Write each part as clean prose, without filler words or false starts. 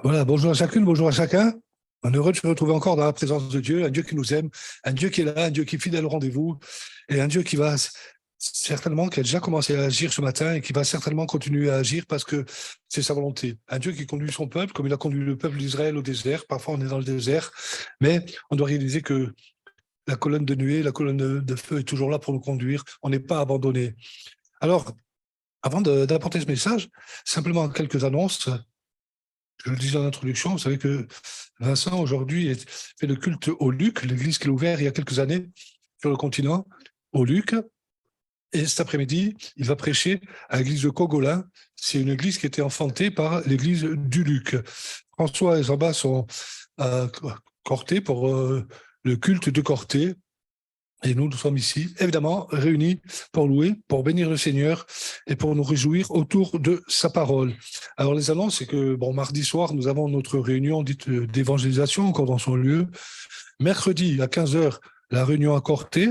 Voilà, bonjour à chacune, bonjour à chacun. On est heureux de se retrouver encore dans la présence de Dieu, un Dieu qui nous aime, un Dieu qui est là, un Dieu qui est fidèle au rendez-vous, et un Dieu qui va certainement, qui a déjà commencé à agir ce matin et qui va certainement continuer à agir parce que c'est sa volonté. Un Dieu qui conduit son peuple comme il a conduit le peuple d'Israël au désert. Parfois on est dans le désert, mais on doit réaliser que la colonne de nuée, la colonne de feu est toujours là pour nous conduire. On n'est pas abandonné. Alors, avant d'apporter ce message, simplement quelques annonces. Je le disais en introduction, vous savez que Vincent, aujourd'hui, fait le culte au Luc, l'église qu'il a ouverte il y a quelques années sur le continent, au Luc. Et cet après-midi, il va prêcher à l'église de Cogolin. C'est une église qui a été enfantée par l'église du Luc. François et Zamba sont à Corté pour le culte de Corté. Et nous sommes ici, évidemment, réunis pour louer, pour bénir le Seigneur et pour nous réjouir autour de sa parole. Alors, les annonces, c'est que, bon, mardi soir, nous avons notre réunion dite d'évangélisation, encore dans son lieu. Mercredi, à 15h, la réunion à Corté.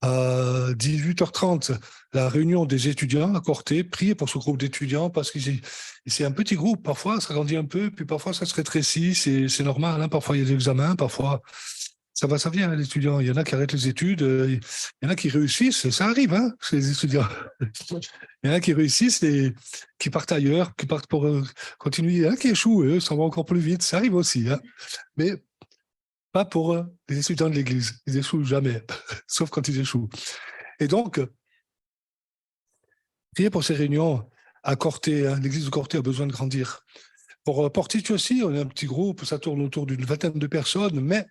À 18h30, la réunion des étudiants à Corté. Priez pour ce groupe d'étudiants parce que c'est un petit groupe. Parfois, ça grandit un peu, puis parfois, ça se rétrécit. C'est normal, hein. Parfois, il y a des examens, parfois ça vient, hein, les étudiants. Il y en a qui arrêtent les études, il y en a qui réussissent, et ça arrive, hein, chez les étudiants. Il y en a qui réussissent et qui partent ailleurs, qui partent pour continuer. Il y en a qui échouent, eux, ça va encore plus vite, ça arrive aussi, hein. Mais pas pour les étudiants de l'Église. Ils échouent jamais, sauf quand ils échouent. Et donc, priez pour ces réunions à Corté, hein. L'Église de Corté a besoin de grandir. Pour Portici aussi, on est un petit groupe, ça tourne autour d'une vingtaine de personnes, mais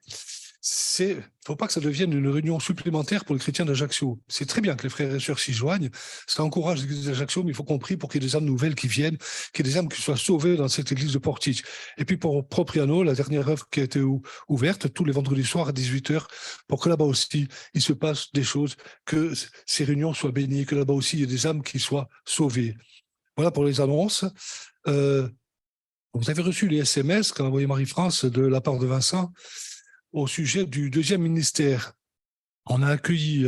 il ne faut pas que ça devienne une réunion supplémentaire pour les chrétiens d'Ajaccio. C'est très bien que les frères et sœurs s'y joignent. Ça encourage l'église d'Ajaccio, mais il faut qu'on prie pour qu'il y ait des âmes nouvelles qui viennent, qu'il y ait des âmes qui soient sauvées dans cette église de Portici. Et puis pour Propriano, la dernière œuvre qui a été ouverte tous les vendredis soirs à 18h, pour que là-bas aussi, il se passe des choses, que ces réunions soient bénies, que là-bas aussi, il y ait des âmes qui soient sauvées. Voilà pour les annonces. Vous avez reçu les SMS qu'a envoyé Marie-France de la part de Vincent au sujet du deuxième ministère. On a accueilli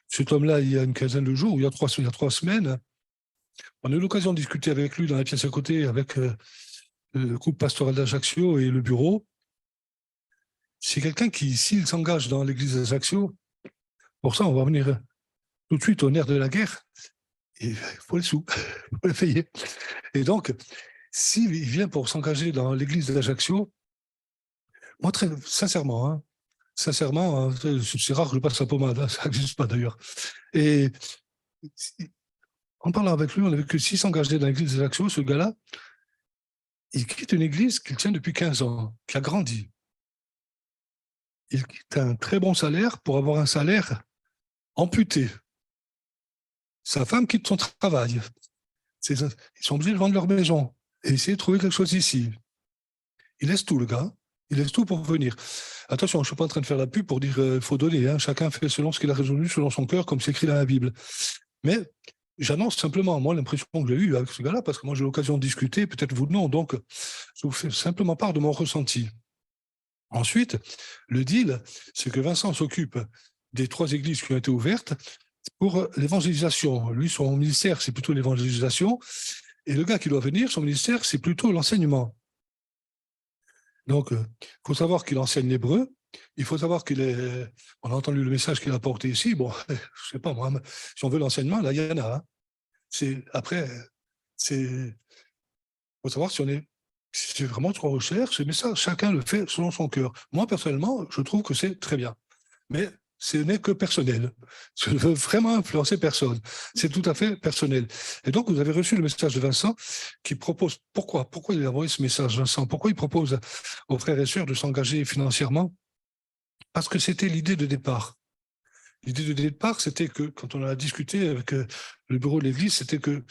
cet homme-là il y a une quinzaine de jours, il y a 3 semaines. On a eu l'occasion de discuter avec lui dans la pièce à côté, avec le groupe pastoral d'Ajaccio et le bureau. C'est quelqu'un qui, s'il s'engage dans l'église d'Ajaccio, pour ça, on va venir tout de suite au nerf de la guerre. Et il faut les sous, il faut les payer. Et donc, s'il vient pour s'engager dans l'église d'Ajaccio, moi, très sincèrement, hein, sincèrement, c'est rare que je passe la pommade, hein, ça n'existe pas d'ailleurs. Et en parlant avec lui, on a vu que s'il s'engageait dans l'église d'Ajaccio, ce gars-là, il quitte une église qu'il tient depuis 15 ans, qui a grandi. Il quitte un très bon salaire pour avoir un salaire amputé. Sa femme quitte son travail. Ils sont obligés de vendre leur maison et essayer de trouver quelque chose ici. Il laisse tout, le gars. Il laisse tout pour venir. Attention, je ne suis pas en train de faire la pub pour dire qu'il faut donner. Hein. Chacun fait selon ce qu'il a résolu, selon son cœur, comme c'est écrit dans la Bible. Mais j'annonce simplement, moi, l'impression que j'ai eue avec ce gars-là, parce que moi, j'ai l'occasion de discuter, peut-être vous non. Donc, je vous fais simplement part de mon ressenti. Ensuite, le deal, c'est que Vincent s'occupe des 3 églises qui ont été ouvertes pour l'évangélisation. Lui, son ministère, c'est plutôt l'évangélisation. Et le gars qui doit venir, son ministère, c'est plutôt l'enseignement. Donc, il faut savoir qu'il enseigne l'hébreu. Il faut savoir qu'il est. On a entendu le message qu'il a porté ici. Bon, je ne sais pas, moi, si on veut l'enseignement, là, il y en a. Hein. Après, il faut savoir si on est. C'est vraiment trop recherche, mais ça, chacun le fait selon son cœur. Moi, personnellement, je trouve que c'est très bien. Mais ce n'est que personnel. Je ne veux vraiment influencer personne. C'est tout à fait personnel. Et donc, vous avez reçu le message de Vincent qui propose, pourquoi il a envoyé ce message, Vincent? Pourquoi il propose aux frères et sœurs de s'engager financièrement? Parce que c'était l'idée de départ. L'idée de départ, c'était que, quand on a discuté avec le bureau de l'Église, c'était que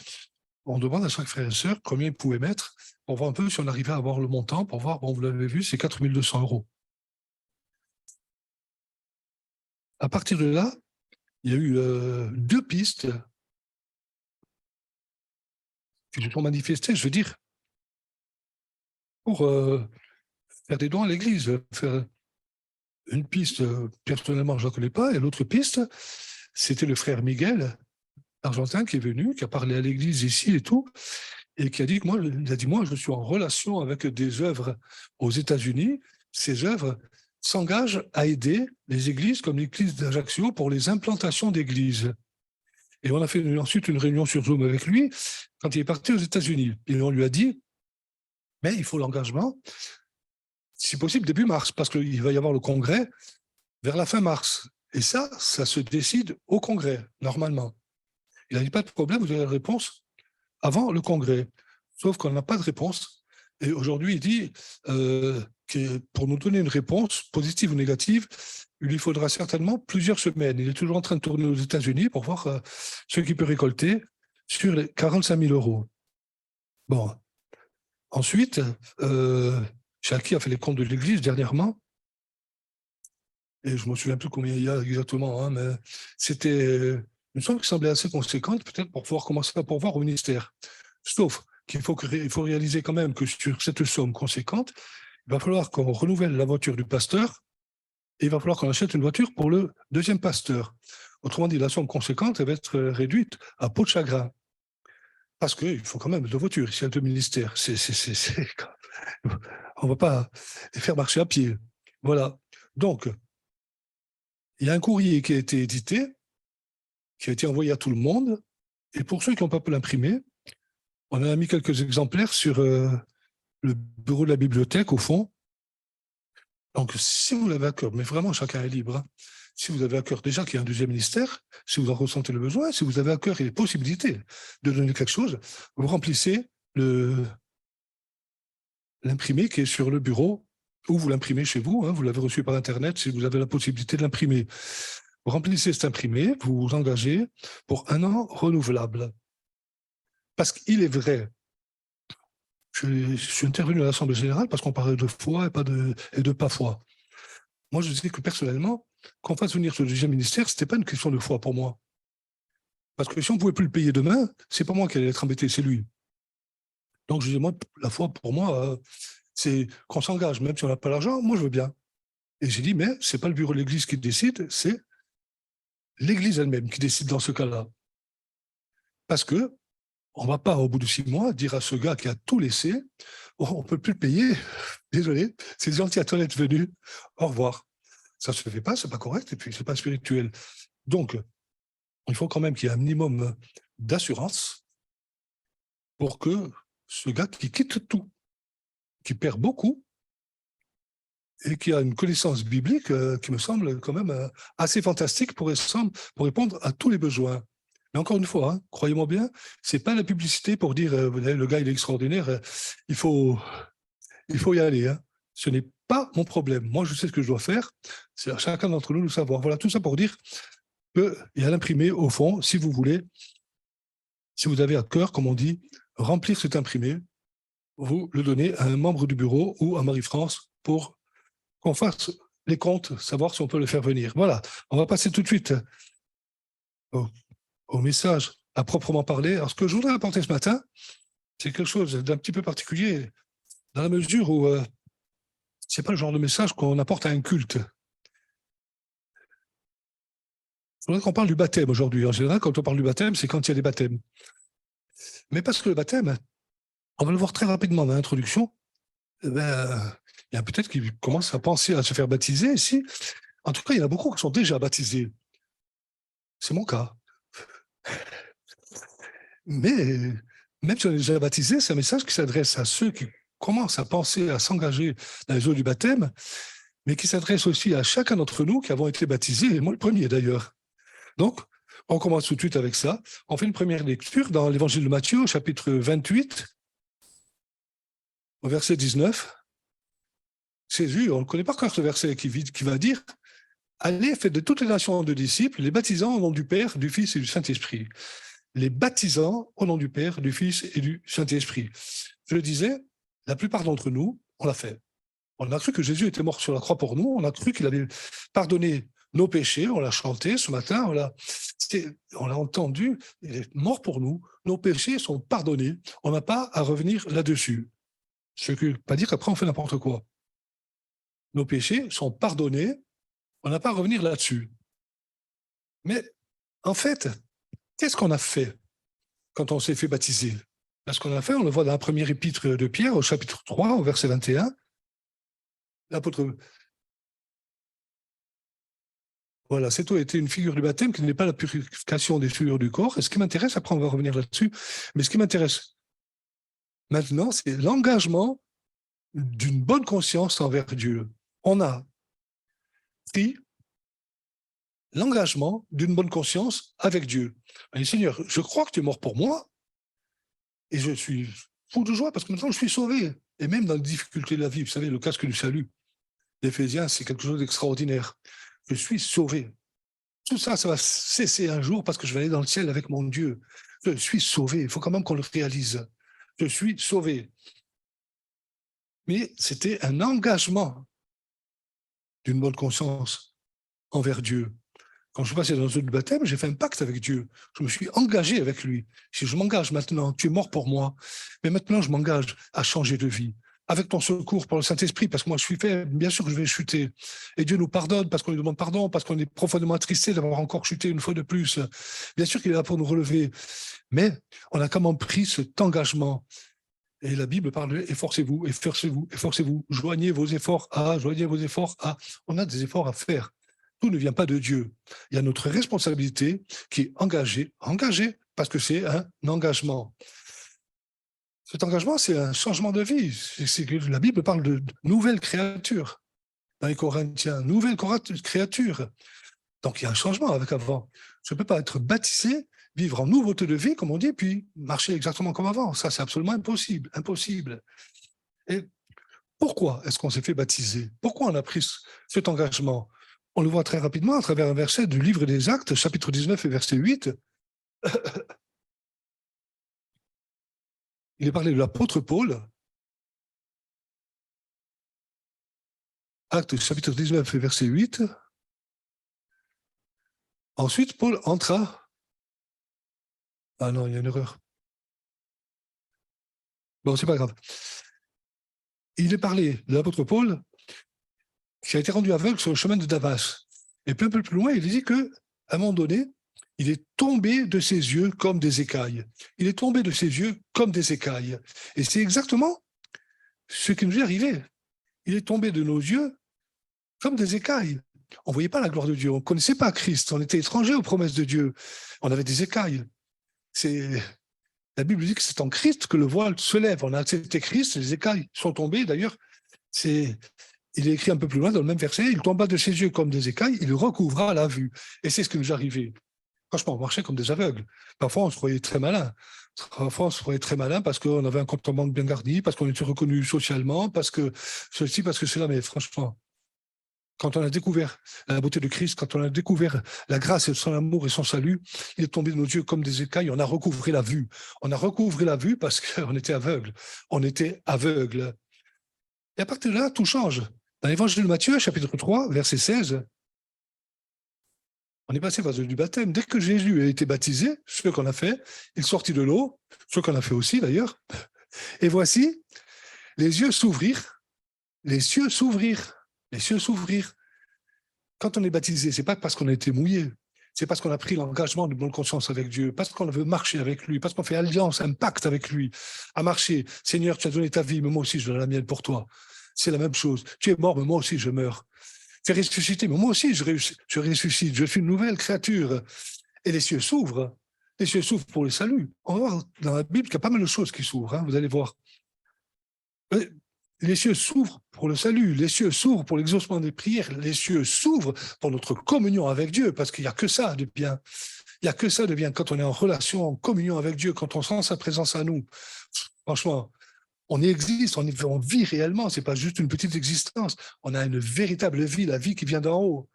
on demande à chaque frère et sœur combien il pouvait mettre pour voir un peu si on arrivait à avoir le montant, pour voir, bon, vous l'avez vu, c'est 4 200 €. À partir de là, il y a eu 2 pistes qui se sont manifestées, je veux dire, pour faire des dons à l'Église. Faire une piste, personnellement, je ne la connais pas, et l'autre piste, c'était le frère Miguel, argentin, qui est venu, qui a parlé à l'Église ici et tout, et qui a dit que moi, je suis en relation avec des œuvres aux États-Unis. Ces œuvres s'engagent à aider les églises comme l'église d'Ajaccio pour les implantations d'églises. Et on a fait ensuite une réunion sur Zoom avec lui quand il est parti aux États-Unis. Et on lui a dit, mais il faut l'engagement, si possible début mars, parce qu'il va y avoir le congrès vers la fin mars. Et ça se décide au congrès, normalement. Il a dit, pas de problème, vous avez la réponse avant le congrès. Sauf qu'on n'a pas de réponse. Et aujourd'hui, il dit que pour nous donner une réponse, positive ou négative, il lui faudra certainement plusieurs semaines. Il est toujours en train de tourner aux États-Unis pour voir ce qu'il peut récolter sur les 45 000 euros. Bon. Ensuite, Jackie a fait les comptes de l'Église dernièrement. Et je ne me souviens plus combien il y a exactement, hein, mais c'était une somme qui semblait assez conséquente, peut-être pour pouvoir commencer à pourvoir au ministère. Sauf qu'il faut réaliser quand même que sur cette somme conséquente, il va falloir qu'on renouvelle la voiture du pasteur et il va falloir qu'on achète une voiture pour le deuxième pasteur. Autrement dit, la somme conséquente, elle va être réduite à peau de chagrin. Parce qu'il faut quand même deux voitures ici à deux ministères. On ne va pas les faire marcher à pied. Voilà. Donc, il y a un courrier qui a été édité, qui a été envoyé à tout le monde. Et pour ceux qui n'ont pas pu l'imprimer, on a mis quelques exemplaires sur le bureau de la bibliothèque, au fond. Donc, si vous l'avez à cœur, mais vraiment, chacun est libre. Hein. Si vous avez à cœur déjà qu'il y a un deuxième ministère, si vous en ressentez le besoin, si vous avez à cœur et les possibilités de donner quelque chose, vous remplissez l'imprimé qui est sur le bureau, ou vous l'imprimez chez vous, hein, vous l'avez reçu par Internet si vous avez la possibilité de l'imprimer. Vous remplissez cet imprimé, vous vous engagez pour 1 an renouvelable. Parce qu'il est vrai, je suis intervenu à l'Assemblée générale parce qu'on parlait de foi et de pas foi. Moi, je disais que personnellement, qu'on fasse venir ce deuxième ministère, ce n'était pas une question de foi pour moi. Parce que si on ne pouvait plus le payer demain, ce n'est pas moi qui allais être embêté, c'est lui. Donc, je disais, moi, la foi, pour moi, c'est qu'on s'engage, même si on n'a pas l'argent, moi, je veux bien. Et j'ai dit, mais ce n'est pas le bureau de l'Église qui décide, c'est l'Église elle-même qui décide dans ce cas-là. Parce que on ne va pas, au bout de 6 mois, dire à ce gars qui a tout laissé, oh, on ne peut plus le payer, désolé, c'est gentil à toi d'être venu, au revoir. Ça ne se fait pas, ce n'est pas correct, et puis ce n'est pas spirituel. Donc, il faut quand même qu'il y ait un minimum d'assurance pour que ce gars qui quitte tout, qui perd beaucoup, et qui a une connaissance biblique qui me semble quand même assez fantastique pour répondre à tous les besoins. Mais encore une fois, hein, croyez-moi bien, c'est pas la publicité pour dire le gars il est extraordinaire, il faut y aller. Hein. Ce n'est pas mon problème. Moi, je sais ce que je dois faire. C'est à chacun d'entre nous de le savoir. Voilà, tout ça pour dire qu'il y a l'imprimé au fond, si vous voulez, si vous avez à cœur, comme on dit, remplir cet imprimé, vous le donnez à un membre du bureau ou à Marie-France pour qu'on fasse les comptes, savoir si on peut le faire venir. Voilà, on va passer tout de suite au message à proprement parler. Alors, ce que je voudrais apporter ce matin, c'est quelque chose d'un petit peu particulier, dans la mesure où ce n'est pas le genre de message qu'on apporte à un culte. Il faudrait qu'on parle du baptême aujourd'hui. En général, quand on parle du baptême, c'est quand il y a des baptêmes. Mais parce que le baptême, on va le voir très rapidement dans l'introduction, il y a peut-être qui commencent à penser à se faire baptiser ici. En tout cas, il y en a beaucoup qui sont déjà baptisés. C'est mon cas. Mais même si on est déjà baptisé, c'est un message qui s'adresse à ceux qui commencent à penser à s'engager dans les eaux du baptême, mais qui s'adresse aussi à chacun d'entre nous qui avons été baptisés, et moi le premier d'ailleurs. Donc, on commence tout de suite avec ça. On fait une première lecture dans l'évangile de Matthieu, au chapitre 28, au verset 19. Jésus, on ne connaît pas encore ce verset qui va dire « Allez, faites de toutes les nations de disciples, les baptisant au nom du Père, du Fils et du Saint-Esprit. » Les baptisant au nom du Père, du Fils et du Saint-Esprit. Je le disais, la plupart d'entre nous, on l'a fait. On a cru que Jésus était mort sur la croix pour nous, on a cru qu'il avait pardonné nos péchés, on l'a chanté ce matin, on l'a entendu, il est mort pour nous, nos péchés sont pardonnés, on n'a pas à revenir là-dessus. Ce qui ne veut pas dire qu'après on fait n'importe quoi. Nos péchés sont pardonnés, on n'a pas à revenir là-dessus. Mais en fait, qu'est-ce qu'on a fait quand on s'est fait baptiser? Là, ce qu'on a fait, on le voit dans la première épître de Pierre, au chapitre 3, au verset 21. L'apôtre... Voilà, cette eau était une figure du baptême qui n'est pas la purification des souillures du corps. Et ce qui m'intéresse, après on va revenir là-dessus, mais ce qui m'intéresse maintenant, c'est l'engagement d'une bonne conscience envers Dieu. On a pris l'engagement d'une bonne conscience avec Dieu. Et Seigneur, je crois que tu es mort pour moi et je suis fou de joie parce que maintenant je suis sauvé. Et même dans les difficultés de la vie, vous savez, le casque du salut d'Éphésiens, c'est quelque chose d'extraordinaire. Je suis sauvé. Tout ça, ça va cesser un jour parce que je vais aller dans le ciel avec mon Dieu. Je suis sauvé. Il faut quand même qu'on le réalise. Je suis sauvé. Mais c'était un engagement d'une bonne conscience envers Dieu. Quand je suis passé dans le baptême, j'ai fait un pacte avec Dieu. Je me suis engagé avec lui. Si je m'engage maintenant, tu es mort pour moi, mais maintenant je m'engage à changer de vie. Avec ton secours pour le Saint-Esprit, parce que moi je suis faible, bien sûr que je vais chuter. Et Dieu nous pardonne parce qu'on lui demande pardon, parce qu'on est profondément attristé d'avoir encore chuté une fois de plus. Bien sûr qu'il est là pour nous relever. Mais on a quand même pris cet engagement. Et la Bible parle de efforcez-vous, efforcez-vous, efforcez-vous, joignez vos efforts à, joignez vos efforts à. On a des efforts à faire. Tout ne vient pas de Dieu. Il y a notre responsabilité qui est engagée parce que c'est un engagement. Cet engagement, c'est un changement de vie. C'est que la Bible parle de nouvelles créatures. Dans les Corinthiens, nouvelles créatures. Donc il y a un changement avec avant. Je ne peux pas être baptisé, vivre en nouveauté de vie, comme on dit, puis marcher exactement comme avant. Ça, c'est absolument impossible. Impossible. Et pourquoi est-ce qu'on s'est fait baptiser? Pourquoi on a pris cet engagement? On le voit très rapidement à travers un verset du livre des Actes, chapitre 19 et verset 8. Il est parlé de l'apôtre Paul. Actes, chapitre 19 et verset 8. Ensuite, Paul entra. Ah non, il y a une erreur. Bon, c'est pas grave. Il est parlé de l'apôtre Paul qui a été rendu aveugle sur le chemin de Damas. Et puis un peu plus loin, il dit qu'à un moment donné, il est tombé de ses yeux comme des écailles. Il est tombé de ses yeux comme des écailles. Et c'est exactement ce qui nous est arrivé. Il est tombé de nos yeux comme des écailles. On ne voyait pas la gloire de Dieu. On ne connaissait pas Christ. On était étrangers aux promesses de Dieu. On avait des écailles. La Bible dit que c'est en Christ que le voile se lève. On a accepté Christ, les écailles sont tombées. D'ailleurs, il est écrit un peu plus loin dans le même verset, il tomba de ses yeux comme des écailles, il recouvra la vue. Et c'est ce qui nous est arrivé. Franchement, on marchait comme des aveugles. Parfois, on se croyait très malin. Parfois, on se croyait très malin parce qu'on avait un comportement bien garni, parce qu'on était reconnu socialement, parce que ceci, parce que cela. Mais franchement, quand on a découvert la beauté de Christ, quand on a découvert la grâce et son amour et son salut, il est tombé de nos yeux comme des écailles, on a recouvré la vue. On a recouvré la vue parce qu'on était aveugle. On était aveugle. Et à partir de là, tout change. Dans l'évangile de Matthieu, chapitre 3, verset 16, on est passé par du baptême. Dès que Jésus a été baptisé, ce qu'on a fait, il sortit de l'eau, ce qu'on a fait aussi d'ailleurs, et voici, les yeux s'ouvrirent, les cieux s'ouvrirent, les cieux s'ouvrirent. Quand on est baptisé, c'est pas parce qu'on a été mouillé, c'est parce qu'on a pris l'engagement de bonne conscience avec Dieu, parce qu'on veut marcher avec lui, parce qu'on fait alliance, un pacte avec lui, à marcher. Seigneur, tu as donné ta vie, mais moi aussi je donne la mienne pour toi. C'est la même chose. Tu es mort, mais moi aussi je meurs. Tu es ressuscité, mais moi aussi je ressuscite. Je suis une nouvelle créature. Et les cieux s'ouvrent. Les cieux s'ouvrent pour le salut. On va voir dans la Bible qu'il y a pas mal de choses qui s'ouvrent. Hein, vous allez voir. Les cieux s'ouvrent pour le salut. Les cieux s'ouvrent pour l'exaucement des prières. Les cieux s'ouvrent pour notre communion avec Dieu, parce qu'il n'y a que ça de bien. Il n'y a que ça de bien quand on est en relation, en communion avec Dieu, quand on sent sa présence à nous. Franchement, on existe, on vit réellement, ce n'est pas juste une petite existence. On a une véritable vie, la vie qui vient d'en haut.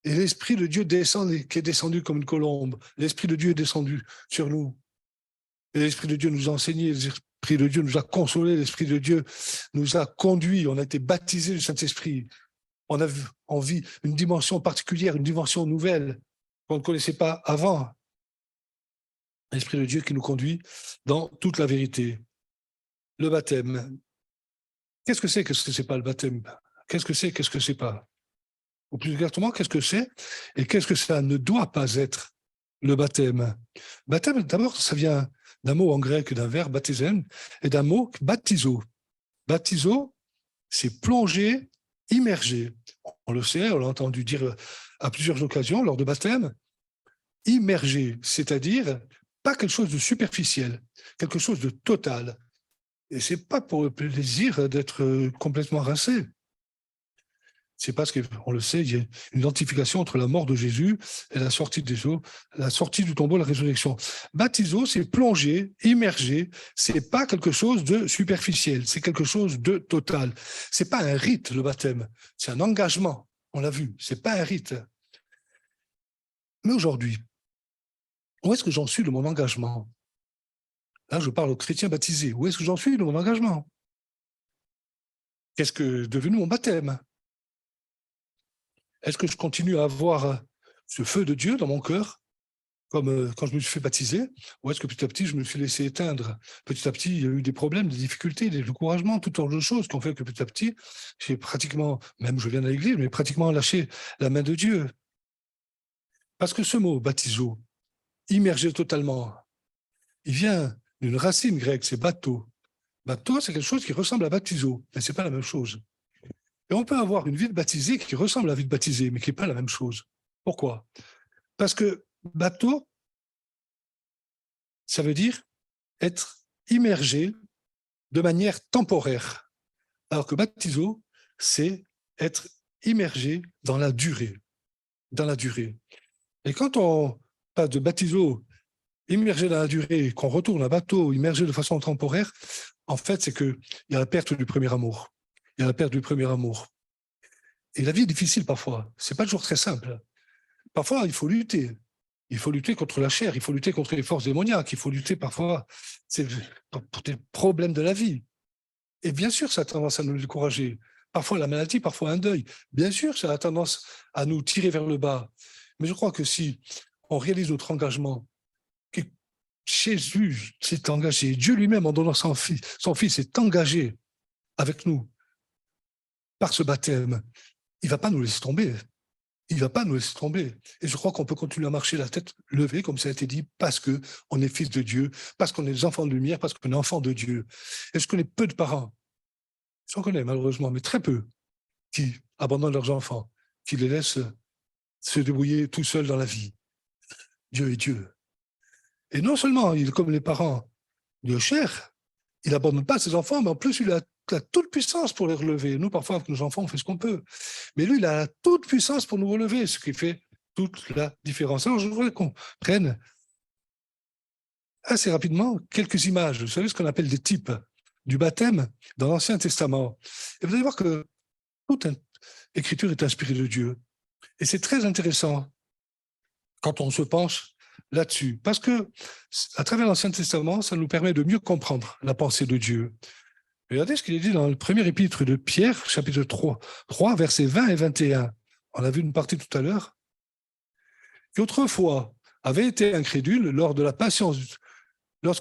Et l'Esprit de Dieu descend, qui est descendu comme une colombe. L'Esprit de Dieu est descendu sur nous. Et l'Esprit de Dieu nous a enseigné, l'Esprit de Dieu nous a consolés, l'Esprit de Dieu nous a conduits, on a été baptisés du Saint-Esprit. On vit une dimension particulière, une dimension nouvelle qu'on ne connaissait pas avant. L'Esprit de Dieu qui nous conduit dans toute la vérité. Le baptême. Qu'est-ce que c'est pas le baptême? Qu'est-ce que c'est pas? Ou plus exactement, qu'est-ce que c'est et qu'est-ce que ça ne doit pas être, le baptême? Baptême, d'abord, ça vient d'un mot en grec, d'un verbe baptizen, et d'un mot baptizo. Baptizo, c'est plonger, immerger. On le sait, on l'a entendu dire à plusieurs occasions lors de baptême, immerger, c'est-à-dire pas quelque chose de superficiel, quelque chose de total. Et c'est pas pour le plaisir d'être complètement rincé. C'est parce qu'on le sait, il y a une identification entre la mort de Jésus et la sortie des eaux, la sortie du tombeau, la résurrection. Baptiso, c'est plonger, immerger. C'est pas quelque chose de superficiel, c'est quelque chose de total. C'est pas un rite, le baptême. C'est un engagement. On l'a vu. C'est pas un rite. Mais aujourd'hui, où est-ce que j'en suis de mon engagement? Là, je parle aux chrétiens baptisés. Où est-ce que j'en suis de mon engagement? Qu'est-ce que est devenu mon baptême? Est-ce que je continue à avoir ce feu de Dieu dans mon cœur, comme quand je me suis fait baptiser, ou est-ce que petit à petit, je me suis laissé éteindre? Petit à petit, il y a eu des problèmes, des difficultés, des découragements, toutes sortes de choses qui ont fait que petit à petit, j'ai pratiquement, même je viens de l'église, mais pratiquement lâché la main de Dieu. Parce que ce mot, baptizo, immergé totalement, il vient d'une racine grecque, c'est bateau. Bateau, c'est quelque chose qui ressemble à baptizo, mais ce n'est pas la même chose. Et on peut avoir une vie de baptisé qui ressemble à la vie de baptisé, mais qui n'est pas la même chose. Pourquoi? Parce que bateau, ça veut dire être immergé de manière temporaire, alors que baptizo, c'est être immergé dans la durée. Dans la durée. Et quand on passe de baptizo immergé dans la durée, qu'on retourne à bateau immergé de façon temporaire, en fait, c'est qu'il y a la perte du premier amour. Il y a la perte du premier amour. Et la vie est difficile parfois. C'est pas toujours très simple. Parfois, il faut lutter. Il faut lutter contre la chair, il faut lutter contre les forces démoniaques, il faut lutter parfois pour des problèmes de la vie. Et bien sûr, ça a tendance à nous décourager. Parfois la maladie, parfois un deuil. Bien sûr, ça a tendance à nous tirer vers le bas. Mais je crois que si on réalise notre engagement, que Jésus s'est engagé, Dieu lui-même en donnant son fils est engagé avec nous par ce baptême, il ne va pas nous laisser tomber. Il ne va pas nous laisser tomber. Et je crois qu'on peut continuer à marcher la tête levée, comme ça a été dit, parce qu'on est fils de Dieu, parce qu'on est des enfants de lumière, parce qu'on est enfants de Dieu. Et je connais peu de parents, j'en connais malheureusement, mais très peu, qui abandonnent leurs enfants, qui les laissent se débrouiller tout seuls dans la vie. Dieu est Dieu. Et non seulement, comme les parents de chair, il n'abandonne pas ses enfants, mais en plus, il a toute puissance pour les relever. Nous, parfois, avec nos enfants, on fait ce qu'on peut. Mais lui, il a toute puissance pour nous relever, ce qui fait toute la différence. Alors, je voudrais qu'on prenne assez rapidement quelques images. Vous savez ce qu'on appelle des types du baptême dans l'Ancien Testament. Et vous allez voir que toute écriture est inspirée de Dieu. Et c'est très intéressant quand on se penche là-dessus. Parce que, à travers l'Ancien Testament, ça nous permet de mieux comprendre la pensée de Dieu. Regardez ce qu'il est dit dans le premier épître de Pierre, chapitre 3, versets 20 et 21. On a vu une partie tout à l'heure. Qui autrefois avait été incrédule lorsque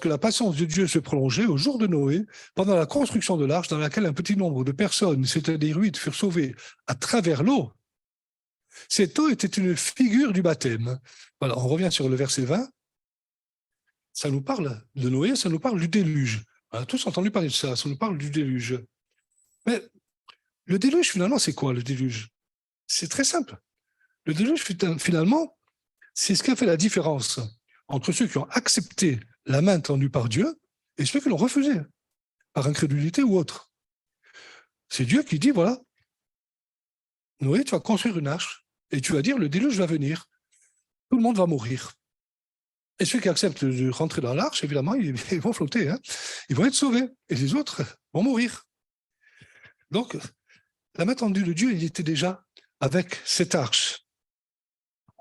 la patience de Dieu se prolongeait au jour de Noé, pendant la construction de l'arche dans laquelle un petit nombre de personnes, c'est-à-dire 8, furent sauvées à travers l'eau. Cette eau était une figure du baptême. Voilà, on revient sur le verset 20. Ça nous parle de Noé, ça nous parle du déluge. On a tous entendu parler de ça, ça nous parle du déluge. Mais le déluge, finalement, c'est quoi le déluge? C'est très simple. Le déluge, finalement, c'est ce qui a fait la différence entre ceux qui ont accepté la main tendue par Dieu et ceux qui l'ont refusé, par incrédulité ou autre. C'est Dieu qui dit, voilà, Noé, tu vas construire une arche et tu vas dire, le déluge va venir, tout le monde va mourir. Et ceux qui acceptent de rentrer dans l'arche, évidemment, ils vont flotter, hein. Ils vont être sauvés, et les autres vont mourir. Donc, la main tendue de Dieu, il était déjà avec cette arche.